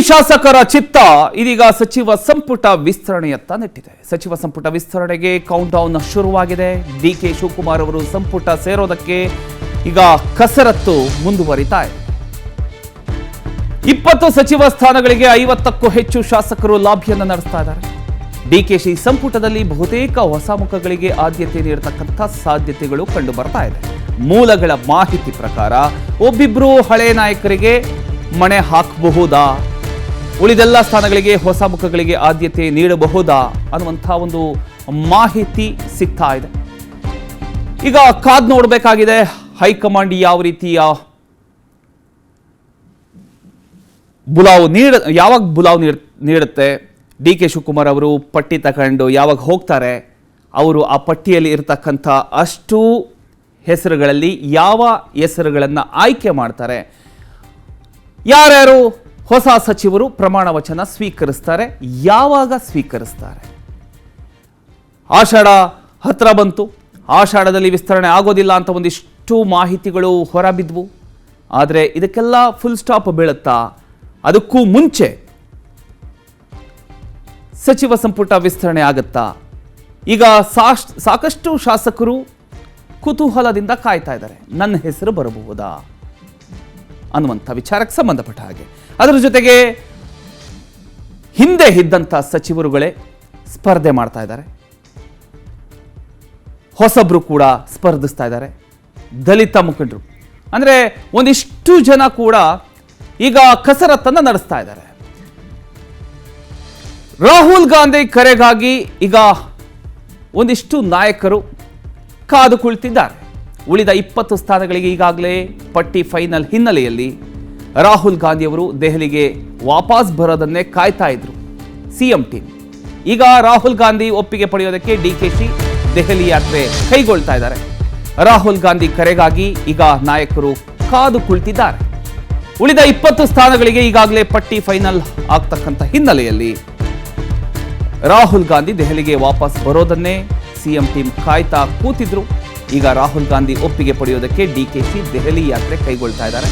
ಶಾಸಕರ ಚಿತ್ತ ಇದೀಗ ಸಚಿವ ಸಂಪುಟ ವಿಸ್ತರಣೆಯತ್ತ ನೆಟ್ಟಿದೆ. ಸಚಿವ ಸಂಪುಟ ವಿಸ್ತರಣೆಗೆ ಕೌಂಟ್ ಡೌನ್ ಶುರುವಾಗಿದೆ. ಡಿಕೆ ಶಿವಕುಮಾರ್ ಅವರು ಸಂಪುಟ ಸೇರೋದಕ್ಕೆ ಈಗ ಕಸರತ್ತು ಮುಂದುವರಿತಾ ಇದೆ. 20 ಸಚಿವ ಸ್ಥಾನಗಳಿಗೆ 50ಕ್ಕೂ ಹೆಚ್ಚು ಶಾಸಕರು ಲಾಬಿಯನ್ನು ನಡೆಸ್ತಾ ಇದ್ದಾರೆ. ಡಿಕೆಶಿ ಸಂಪುಟದಲ್ಲಿ ಬಹುತೇಕ ಹೊಸ ಮುಖಗಳಿಗೆ ಆದ್ಯತೆ ನೀಡತಕ್ಕಂಥ ಸಾಧ್ಯತೆಗಳು ಕಂಡು ಬರ್ತಾ ಇದೆ. ಮೂಲಗಳ ಮಾಹಿತಿ ಪ್ರಕಾರ ಒಬ್ಬಿಬ್ರು ಹಳೆ ನಾಯಕರಿಗೆ ಮಣೆ ಹಾಕಬಹುದಾ, ಉಳಿದೆಲ್ಲ ಸ್ಥಾನಗಳಿಗೆ ಹೊಸ ಮುಖಗಳಿಗೆ ಆದ್ಯತೆ ನೀಡಬಹುದಾ ಅನ್ನುವಂಥ ಒಂದು ಮಾಹಿತಿ ಸಿಗ್ತಾ ಇದೆ. ಈಗ ಕಾದ್ ನೋಡಬೇಕಾಗಿದೆ ಹೈಕಮಾಂಡ್ ಯಾವ ರೀತಿಯ ಯಾವಾಗ ಬುಲಾವ್ ನೀಡುತ್ತೆ. ಡಿ ಕೆ ಶಿವಕುಮಾರ್ ಅವರು ಪಟ್ಟಿ ತಗೊಂಡು ಯಾವಾಗ ಹೋಗ್ತಾರೆ, ಅವರು ಆ ಪಟ್ಟಿಯಲ್ಲಿ ಇರತಕ್ಕಂಥ ಅಷ್ಟು ಹೆಸರುಗಳಲ್ಲಿ ಯಾವ ಹೆಸರುಗಳನ್ನು ಆಯ್ಕೆ ಮಾಡ್ತಾರೆ, ಯಾರ್ಯಾರು ಹೊಸ ಸಚಿವರು ಪ್ರಮಾಣ ವಚನ ಸ್ವೀಕರಿಸ್ತಾರೆ, ಯಾವಾಗ ಸ್ವೀಕರಿಸ್ತಾರೆ. ಆಷಾಢ ಹತ್ರ ಬಂತು. ಆಷಾಢದಲ್ಲಿ ವಿಸ್ತರಣೆ ಆಗೋದಿಲ್ಲ ಅಂತ ಒಂದಿಷ್ಟು ಮಾಹಿತಿಗಳು ಹೊರಬಿದ್ವು. ಆದರೆ ಇದಕ್ಕೆಲ್ಲ ಫುಲ್ ಸ್ಟಾಪ್ ಬೀಳುತ್ತಾ ಅದಕ್ಕೂ ಮುಂಚೆ ಸಚಿವ ಸಂಪುಟ ವಿಸ್ತರಣೆ ಆಗುತ್ತಾ? ಈಗ ಸಾಕಷ್ಟು ಶಾಸಕರು ಕುತೂಹಲದಿಂದ ಕಾಯ್ತಾ ಇದ್ದಾರೆ, ನನ್ನ ಹೆಸರು ಬರಬಹುದಾ ಅನ್ನುವಂಥ ವಿಚಾರಕ್ಕೆ ಸಂಬಂಧಪಟ್ಟ ಹಾಗೆ. ಅದರ ಜೊತೆಗೆ ಹಿಂದೆ ಇದ್ದಂಥ ಸಚಿವರುಗಳೇ ಸ್ಪರ್ಧೆ ಮಾಡ್ತಾ ಇದ್ದಾರೆ, ಹೊಸಬ್ರು ಕೂಡ ಸ್ಪರ್ಧಿಸ್ತಾ ಇದ್ದಾರೆ. ದಲಿತ ಮುಖಂಡರು ಅಂದರೆ ಒಂದಿಷ್ಟು ಜನ ಕೂಡ ಈಗ ಕಸರತ್ತನ್ನು ನಡೆಸ್ತಾ ಇದ್ದಾರೆ. ರಾಹುಲ್ ಗಾಂಧಿ ಕರೆಗಾಗಿ ಈಗ ಒಂದಿಷ್ಟು ನಾಯಕರು ಕಾದು ಕುಳಿತಿದ್ದಾರೆ. ಉಳಿದ 20 ಸ್ಥಾನಗಳಿಗೆ ಈಗಾಗಲೇ ಪಟ್ಟಿ ಫೈನಲ್ ಹಿನ್ನೆಲೆಯಲ್ಲಿ ರಾಹುಲ್ ಗಾಂಧಿ ಅವರು ದೆಹಲಿಗೆ ವಾಪಸ್ ಬರೋದನ್ನೇ ಕಾಯ್ತಾ ಇದ್ರು ಸಿಎಂ ಟೀಮ್. ಈಗ ರಾಹುಲ್ ಗಾಂಧಿ ಒಪ್ಪಿಗೆ ಪಡೆಯೋದಕ್ಕೆ ಡಿಕೆಶಿ ದೆಹಲಿ ಯಾತ್ರೆ ಕೈಗೊಳ್ತಾ ಇದ್ದಾರೆ. ರಾಹುಲ್ ಗಾಂಧಿ ಕರೆಗಾಗಿ ಈಗ ನಾಯಕರು ಕಾದು ಕುಳಿತಿದ್ದಾರೆ. ಉಳಿದ 20 ಸ್ಥಾನಗಳಿಗೆ ಈಗಾಗಲೇ ಪಟ್ಟಿ ಫೈನಲ್ ಆಗ್ತಕ್ಕಂಥ ಹಿನ್ನೆಲೆಯಲ್ಲಿ ರಾಹುಲ್ ಗಾಂಧಿ ದೆಹಲಿಗೆ ವಾಪಸ್ ಬರೋದನ್ನೇ ಸಿಎಂ ಟೀಮ್ ಕಾಯ್ತಾ ಕೂತಿದ್ರು. ಈಗ ರಾಹುಲ್ ಗಾಂಧಿ ಒಪ್ಪಿಗೆ ಪಡೆಯೋದಕ್ಕೆ ಡಿಕೆಶಿ ದೆಹಲಿ ಯಾತ್ರೆ ಕೈಗೊಳ್ತಾ ಇದ್ದಾರೆ.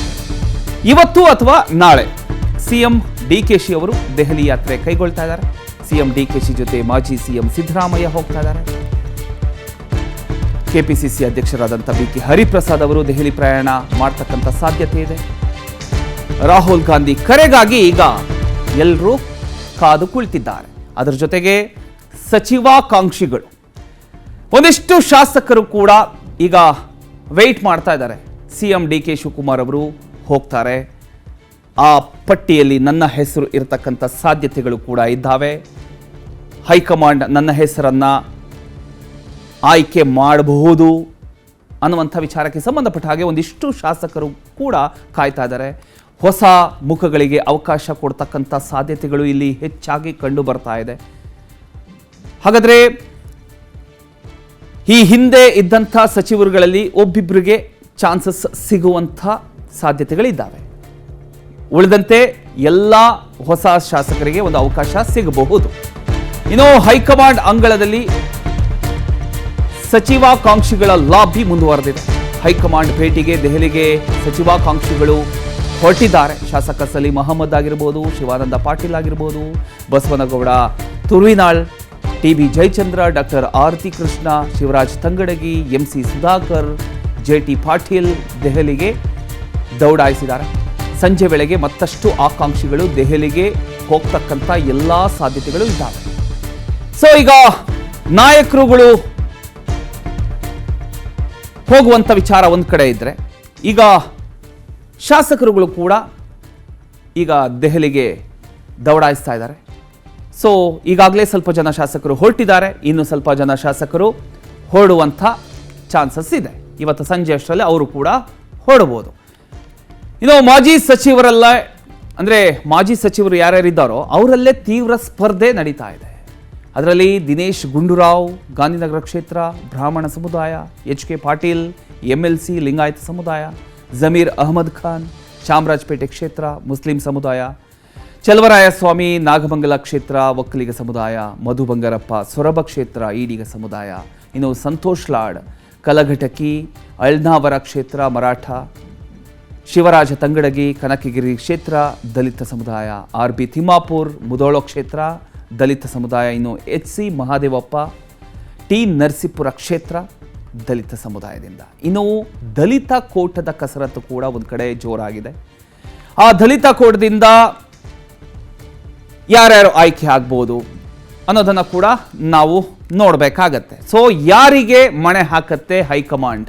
ಇವತ್ತು ಅಥವಾ ನಾಳೆ ಸಿಎಂ ಡಿಕೆಶಿ ಅವರು ದೆಹಲಿ ಯಾತ್ರೆ ಕೈಗೊಳ್ತಾ ಇದ್ದಾರೆ. ಸಿಎಂ ಡಿಕೆಶಿ ಜೊತೆ ಮಾಜಿ ಸಿಎಂ ಸಿದ್ದರಾಮಯ್ಯ ಹೋಗ್ತಾ ಇದ್ದಾರೆ. ಕೆಪಿಸಿಸಿ ಅಧ್ಯಕ್ಷರಾದಂಥ ಬಿಕೆ ಹರಿಪ್ರಸಾದ್ ಅವರು ದೆಹಲಿ ಪ್ರಯಾಣ ಮಾಡತಕ್ಕಂಥ ಸಾಧ್ಯತೆ ಇದೆ. ರಾಹುಲ್ ಗಾಂಧಿ ಕರೆಗಾಗಿ ಈಗ ಎಲ್ಲರೂ ಕಾದು ಕುಳಿತಿದ್ದಾರೆ. ಅದರ ಜೊತೆಗೆ ಸಚಿವಾಕಾಂಕ್ಷಿಗಳು ಒಂದಿಷ್ಟು ಶಾಸಕರು ಕೂಡ ಈಗ ವೆಯ್ಟ್ ಮಾಡ್ತಾ ಇದ್ದಾರೆ. ಸಿಎಂ ಡಿ ಕೆ ಶಿವಕುಮಾರ್ ಅವರು ಹೋಗ್ತಾರೆ, ಆ ಪಟ್ಟಿಯಲ್ಲಿ ನನ್ನ ಹೆಸರು ಇರತಕ್ಕಂಥ ಸಾಧ್ಯತೆಗಳು ಕೂಡ ಇದ್ದಾವೆ, ಹೈಕಮಾಂಡ್ ನನ್ನ ಹೆಸರನ್ನು ಆಯ್ಕೆ ಮಾಡಬಹುದು ಅನ್ನುವಂಥ ವಿಚಾರಕ್ಕೆ ಸಂಬಂಧಪಟ್ಟ ಹಾಗೆ ಒಂದಿಷ್ಟು ಶಾಸಕರು ಕೂಡ ಕಾಯ್ತಾ ಇದ್ದಾರೆ. ಹೊಸ ಮುಖಗಳಿಗೆ ಅವಕಾಶ ಕೊಡ್ತಕ್ಕಂಥ ಸಾಧ್ಯತೆಗಳು ಇಲ್ಲಿ ಹೆಚ್ಚಾಗಿ ಕಂಡು ಬರ್ತಾ ಇದೆ. ಹಾಗಾದರೆ ಈ ಹಿಂದೆ ಇದ್ದಂಥ ಸಚಿವರುಗಳಲ್ಲಿ ಒಬ್ಬಿಬ್ಬರಿಗೆ ಚಾನ್ಸಸ್ ಸಿಗುವಂಥ ಸಾಧ್ಯತೆಗಳಿದ್ದಾವೆ. ಉಳಿದಂತೆ ಎಲ್ಲ ಹೊಸ ಶಾಸಕರಿಗೆ ಒಂದು ಅವಕಾಶ ಸಿಗಬಹುದು. ಇನ್ನು ಹೈಕಮಾಂಡ್ ಅಂಗಳದಲ್ಲಿ ಸಚಿವಾಕಾಂಕ್ಷಿಗಳ ಲಾಬಿ ಮುಂದುವರೆದಿದೆ. ಹೈಕಮಾಂಡ್ ಭೇಟಿಗೆ ದೆಹಲಿಗೆ ಸಚಿವಾಕಾಂಕ್ಷಿಗಳು ಹೊರಟಿದ್ದಾರೆ. ಶಾಸಕ ಸಲೀಂ ಅಹಮದ್ ಆಗಿರ್ಬೋದು, ಶಿವಾನಂದ ಪಾಟೀಲ್ ಆಗಿರ್ಬೋದು, ಬಸವನಗೌಡ ತುರುವಿನಾಳ್, ಟಿ.ಬಿ. ಜಯಚಂದ್ರ, ಡಾಕ್ಟರ್ ಆರತಿ ಕೃಷ್ಣ, ಶಿವರಾಜ್ ತಂಗಡಗಿ, ಎಂಸಿ ಸುಧಾಕರ್, ಜೆ.ಟಿ. ಪಾಟೀಲ್ ದೆಹಲಿಗೆ ದೌಡಾಯಿಸಿದ್ದಾರೆ. ಸಂಜೆ ವೇಳೆಗೆ ಮತ್ತಷ್ಟು ಆಕಾಂಕ್ಷಿಗಳು ದೆಹಲಿಗೆ ಹೋಗ್ತಕ್ಕಂಥ ಎಲ್ಲ ಸಾಧ್ಯತೆಗಳು ಇದ್ದಾವೆ. ಸೊ ಈಗ ನಾಯಕರುಗಳು ಹೋಗುವಂಥ ವಿಚಾರ ಒಂದು ಕಡೆ ಇದ್ದರೆ, ಈಗ ಶಾಸಕರುಗಳು ಕೂಡ ಈಗ ದೆಹಲಿಗೆ ದೌಡಾಯಿಸ್ತಾ ಇದ್ದಾರೆ. ಸೊ ಈಗಾಗಲೇ ಸ್ವಲ್ಪ ಜನ ಶಾಸಕರು ಹೊರಟಿದ್ದಾರೆ, ಇನ್ನು ಸ್ವಲ್ಪ ಜನ ಶಾಸಕರು ಹೊರಡುವಂಥ ಚಾನ್ಸಸ್ ಇದೆ. ಇವತ್ತು ಸಂಜೆ ಅಷ್ಟರಲ್ಲಿ ಅವರು ಕೂಡ ಹೊರಡಬಹುದು. ಇನ್ನು ಮಾಜಿ ಸಚಿವರಲ್ಲ, ಅಂದರೆ ಮಾಜಿ ಸಚಿವರು ಯಾರ್ಯಾರಿದ್ದಾರೋ ಅವರಲ್ಲೇ ತೀವ್ರ ಸ್ಪರ್ಧೆ ನಡೀತಾ ಇದೆ. ಅದರಲ್ಲಿ ದಿನೇಶ್ ಗುಂಡೂರಾವ್ ಗಾಂಧಿನಗರ ಕ್ಷೇತ್ರ ಬ್ರಾಹ್ಮಣ ಸಮುದಾಯ, ಎಚ್.ಕೆ. ಪಾಟೀಲ್ MLC ಲಿಂಗಾಯತ ಸಮುದಾಯ, ಜಮೀರ್ ಅಹಮದ್ ಖಾನ್ ಚಾಮರಾಜಪೇಟೆ ಕ್ಷೇತ್ರ ಮುಸ್ಲಿಂ ಸಮುದಾಯ, ಚಲವರಾಯಸ್ವಾಮಿ ನಾಗಮಂಗಲ ಕ್ಷೇತ್ರ ಒಕ್ಕಲಿಗ ಸಮುದಾಯ, ಮಧು ಬಂಗಾರಪ್ಪ ಸೊರಬ ಕ್ಷೇತ್ರ ಈಡಿಗ ಸಮುದಾಯ, ಇನ್ನು ಸಂತೋಷ್ ಲಾಡ್ ಕಲಘಟಕಿ ಅಳ್ನಾವರ ಕ್ಷೇತ್ರ ಮರಾಠ, ಶಿವರಾಜ ತಂಗಡಗಿ ಕನಕಗಿರಿ ಕ್ಷೇತ್ರ ದಲಿತ ಸಮುದಾಯ, ಆರ್ ಬಿ ತಿಮ್ಮಾಪುರ್ ಮುಧೋಳ ಕ್ಷೇತ್ರ ದಲಿತ ಸಮುದಾಯ, ಇನ್ನು H C Mahadevappa T Narasipura ಕ್ಷೇತ್ರ ದಲಿತ ಸಮುದಾಯದಿಂದ. ಇನ್ನು ದಲಿತ ಕೋಟದ ಕಸರತ್ತು ಕೂಡ ಒಂದು ಕಡೆ ಜೋರಾಗಿದೆ. ಆ ದಲಿತ ಕೋಟದಿಂದ ಯಾರ್ಯಾರು ಆಯ್ಕೆ ಆಗ್ಬೋದು ಅನ್ನೋದನ್ನು ಕೂಡ ನಾವು ನೋಡಬೇಕಾಗತ್ತೆ. ಸೊ ಯಾರಿಗೆ ಮಣೆ ಹಾಕತ್ತೆ ಹೈಕಮಾಂಡ್?